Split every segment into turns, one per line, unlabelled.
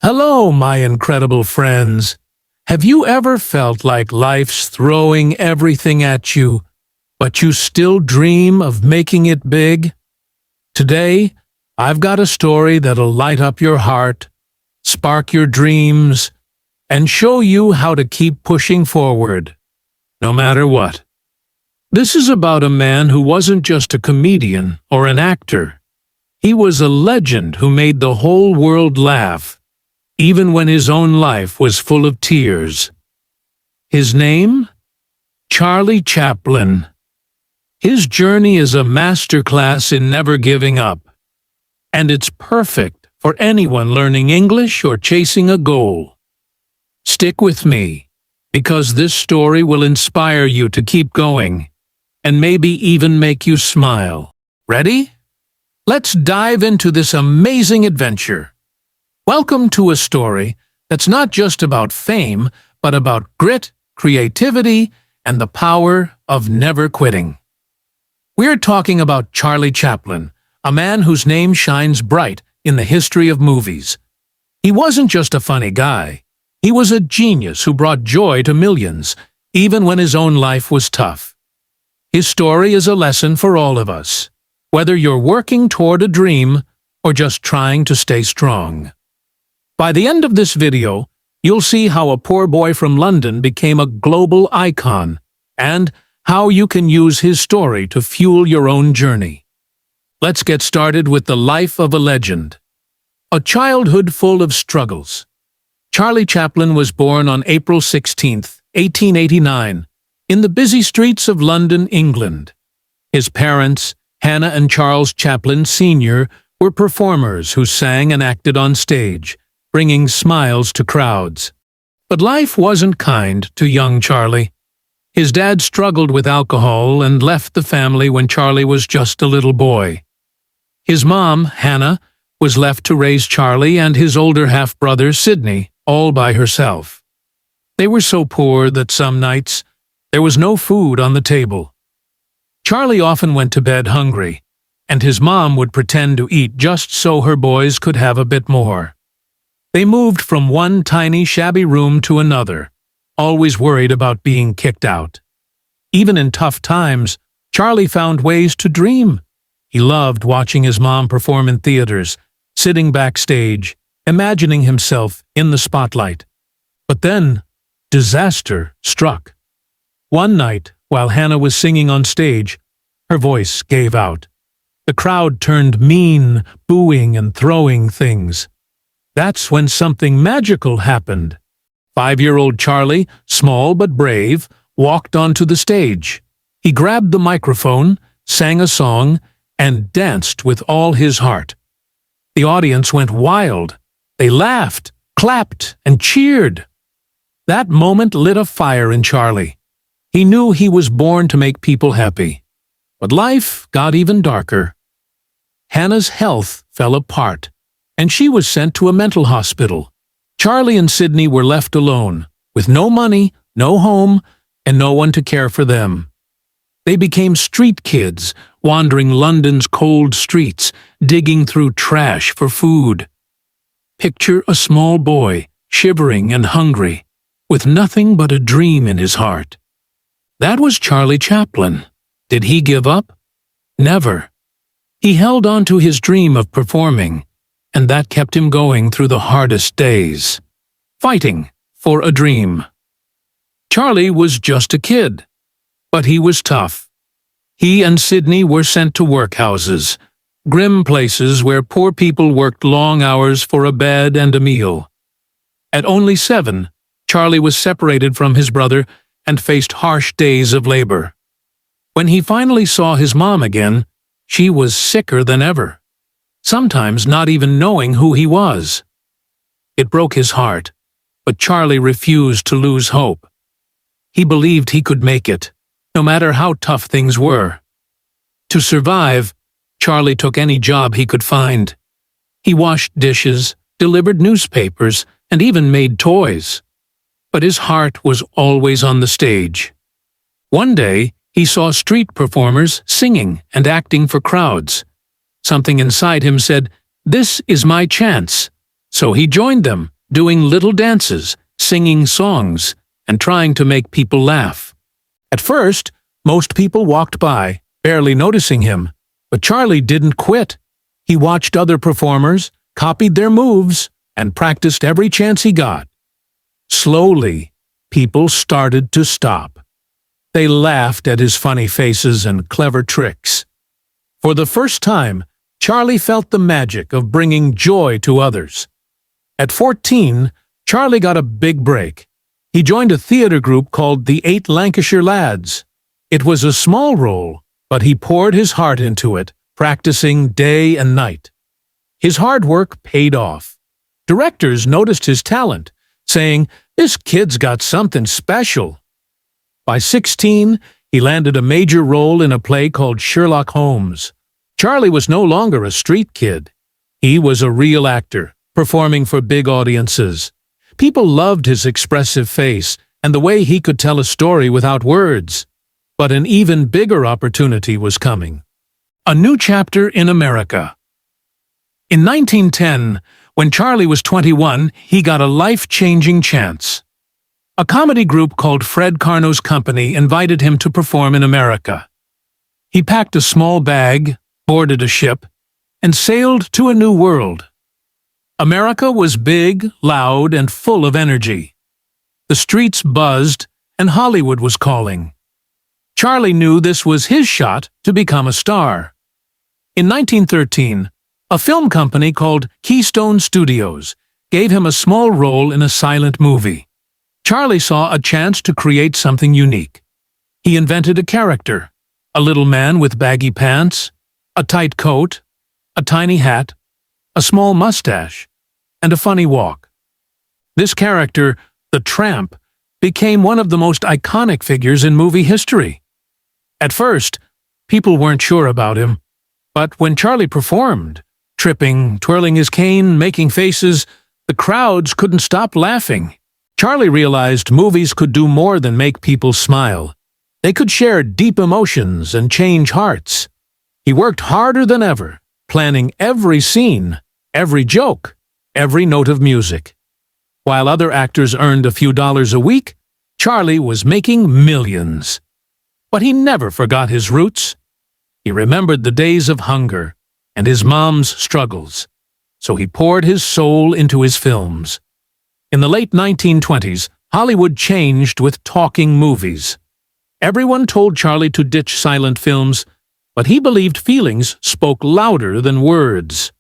Hello, my incredible friends. Have you ever felt like life's throwing everything at you, but you still dream of making it big? Today, I've got a story that'll light up your heart, spark your dreams, and show you how to keep pushing forward, no matter what. This is about a man who wasn't just a comedian or an actor. He was a legend who made the whole world laugh, even when his own life was full of tears. His name? Charlie Chaplin. His journey is a masterclass in never giving up, and it's perfect for anyone learning English or chasing a goal. Stick with me, because this story will inspire you to keep going, and maybe even make you smile. Ready? Let's dive into this amazing adventure. Welcome to a story that's not just about fame, but about grit, creativity, and the power of never quitting. We're talking about Charlie Chaplin, a man whose name shines bright in the history of movies. He wasn't just a funny guy. He was a genius who brought joy to millions, even when his own life was tough. His story is a lesson for all of us, whether you're working toward a dream or just trying to stay strong. By the end of this video, you'll see how a poor boy from London became a global icon, and how you can use his story to fuel your own journey. Let's get started with the life of a legend. A childhood full of struggles. Charlie Chaplin was born on April 16, 1889, in the busy streets of London, England. His parents, Hannah and Charles Chaplin Sr., were performers who sang and acted on stage, bringing smiles to crowds. But life wasn't kind to young Charlie. His dad struggled with alcohol and left the family when Charlie was just a little boy. His mom, Hannah, was left to raise Charlie and his older half-brother, Sidney, all by herself. They were so poor that some nights there was no food on the table. Charlie often went to bed hungry, and his mom would pretend to eat just so her boys could have a bit more. They moved from one tiny, shabby room to another, always worried about being kicked out. Even in tough times, Charlie found ways to dream. He loved watching his mom perform in theaters, sitting backstage, imagining himself in the spotlight. But then, disaster struck. One night, while Hannah was singing on stage, her voice gave out. The crowd turned mean, booing and throwing things. That's when something magical happened. 5-year-old Charlie, small but brave, walked onto the stage. He grabbed the microphone, sang a song, and danced with all his heart. The audience went wild. They laughed, clapped, and cheered. That moment lit a fire in Charlie. He knew he was born to make people happy. But life got even darker. Hannah's health fell apart, and she was sent to a mental hospital. Charlie and Sidney were left alone, with no money, no home, and no one to care for them. They became street kids, wandering London's cold streets, digging through trash for food. Picture a small boy, shivering and hungry, with nothing but a dream in his heart. That was Charlie Chaplin. Did he give up? Never. He held on to his dream of performing, and that kept him going through the hardest days, fighting for a dream. Charlie was just a kid, but he was tough. He and Sidney were sent to workhouses, grim places where poor people worked long hours for a bed and a meal. At only 7, Charlie was separated from his brother and faced harsh days of labor. When he finally saw his mom again, she was sicker than ever, sometimes not even knowing who he was. It broke his heart, but Charlie refused to lose hope. He believed he could make it, no matter how tough things were. To survive, Charlie took any job he could find. He washed dishes, delivered newspapers, and even made toys. But his heart was always on the stage. One day, he saw street performers singing and acting for crowds. Something inside him said, "This is my chance." So he joined them, doing little dances, singing songs, and trying to make people laugh. At first, most people walked by, barely noticing him, but Charlie didn't quit. He watched other performers, copied their moves, and practiced every chance he got. Slowly, people started to stop. They laughed at his funny faces and clever tricks. For the first time, Charlie felt the magic of bringing joy to others. At 14, Charlie got a big break. He joined a theater group called the 8 Lancashire Lads. It was a small role, but he poured his heart into it, practicing day and night. His hard work paid off. Directors noticed his talent, saying, "This kid's got something special." By 16, he landed a major role in a play called Sherlock Holmes. Charlie was no longer a street kid. He was a real actor, performing for big audiences. People loved his expressive face and the way he could tell a story without words. But an even bigger opportunity was coming. A new chapter in America. In 1910, when Charlie was 21, he got a life-changing chance. A comedy group called Fred Karno's Company invited him to perform in America. He packed a small bag, boarded a ship, and sailed to a new world. America was big, loud, and full of energy. The streets buzzed, and Hollywood was calling. Charlie knew this was his shot to become a star. In 1913, a film company called Keystone Studios gave him a small role in a silent movie. Charlie saw a chance to create something unique. He invented a character, a little man with baggy pants, a tight coat, a tiny hat, a small mustache, and a funny walk. This character, the Tramp, became one of the most iconic figures in movie history. At first, people weren't sure about him, but when Charlie performed, tripping, twirling his cane, making faces, the crowds couldn't stop laughing. Charlie realized movies could do more than make people smile. They could share deep emotions and change hearts. He worked harder than ever, planning every scene, every joke, every note of music. While other actors earned a few dollars a week, Charlie was making millions. But he never forgot his roots. He remembered the days of hunger and his mom's struggles, so he poured his soul into his films. In the late 1920s, Hollywood changed with talking movies. Everyone told Charlie to ditch silent films, but he believed feelings spoke louder than words.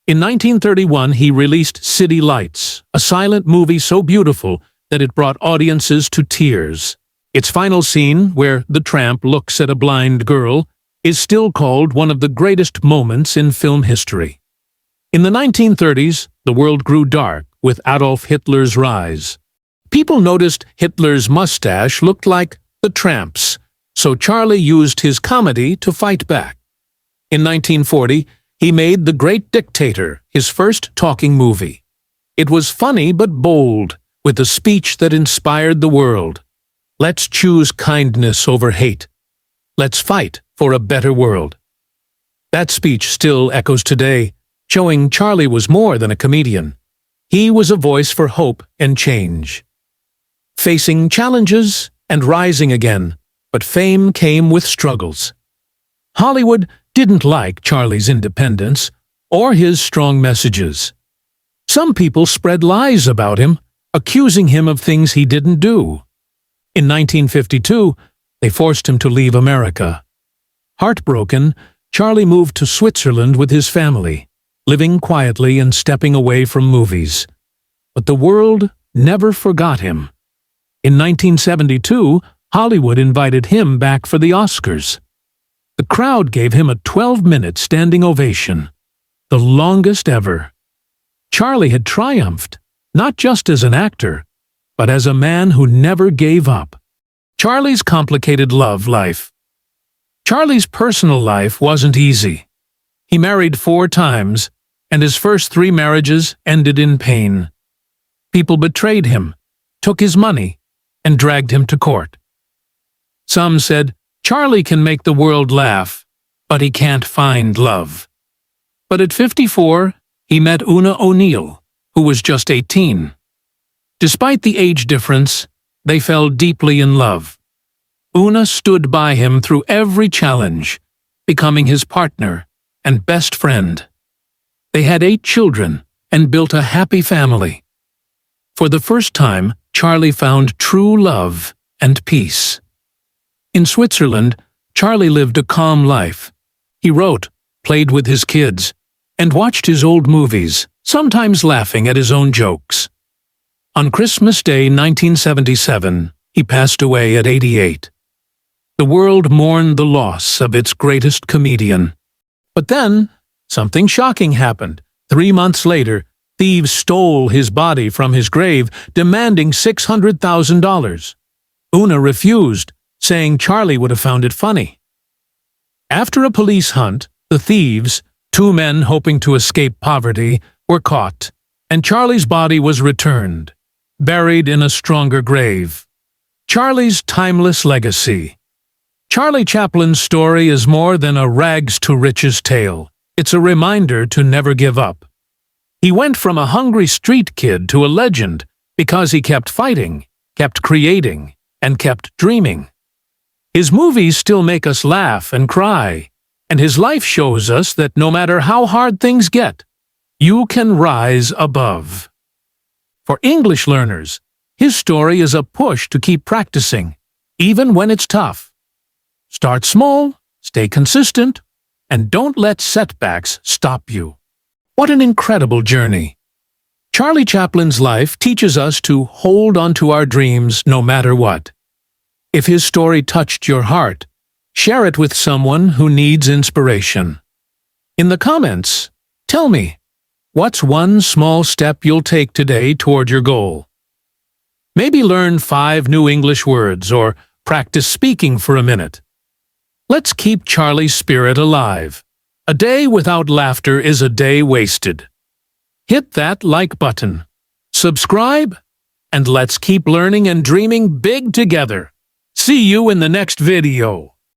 In 1931, he released City Lights, a silent movie so beautiful that it brought audiences to tears. Its final scene, where the tramp looks at a blind girl, is still called one of the greatest moments in film history. In the 1930s, the world grew dark with Adolf Hitler's rise. People noticed Hitler's mustache looked like the tramp's, so Charlie used his comedy to fight back. In 1940, he made The Great Dictator, his first talking movie. It was funny but bold, with a speech that inspired the world. Let's choose kindness over hate. Let's fight for a better world. That speech still echoes today, showing Charlie was more than a comedian. He was a voice for hope and change. Facing challenges and rising again, but fame came with struggles. Hollywood didn't like Charlie's independence or his strong messages. Some people spread lies about him, accusing him of things he didn't do. In 1952, they forced him to leave America. Heartbroken, Charlie moved to Switzerland with his family, living quietly and stepping away from movies. But the world never forgot him. In 1972, Hollywood invited him back for the Oscars. The crowd gave him a 12-minute standing ovation, the longest ever. Charlie had triumphed, not just as an actor, but as a man who never gave up. Charlie's complicated love life. Charlie's personal life wasn't easy. He married 4 times, and his first 3 marriages ended in pain. People betrayed him, took his money, and dragged him to court. Some said, Charlie can make the world laugh, but he can't find love. But at 54, he met Una O'Neill, who was just 18. Despite the age difference, they fell deeply in love. Una stood by him through every challenge, becoming his partner and best friend. They had 8 children and built a happy family. For the first time, Charlie found true love and peace. In Switzerland, Charlie lived a calm life. He wrote, played with his kids, and watched his old movies, sometimes laughing at his own jokes. On Christmas Day 1977, he passed away at 88. The world mourned the loss of its greatest comedian. But then, something shocking happened. 3 months later, thieves stole his body from his grave, demanding $600,000. Una refused, saying Charlie would have found it funny. After a police hunt, the thieves, 2 men hoping to escape poverty, were caught, and Charlie's body was returned, buried in a stronger grave. Charlie's timeless legacy. Charlie Chaplin's story is more than a rags-to-riches tale. It's a reminder to never give up. He went from a hungry street kid to a legend because he kept fighting, kept creating, and kept dreaming. His movies still make us laugh and cry, and his life shows us that no matter how hard things get, you can rise above. For English learners, his story is a push to keep practicing, even when it's tough. Start small, stay consistent, and don't let setbacks stop you. What an incredible journey! Charlie Chaplin's life teaches us to hold onto our dreams no matter what. If his story touched your heart, share it with someone who needs inspiration. In the comments, tell me, what's one small step you'll take today toward your goal? Maybe learn 5 new English words or practice speaking for a minute. Let's keep Charlie's spirit alive. A day without laughter is a day wasted. Hit that like button, subscribe, and let's keep learning and dreaming big together. See you in the next video.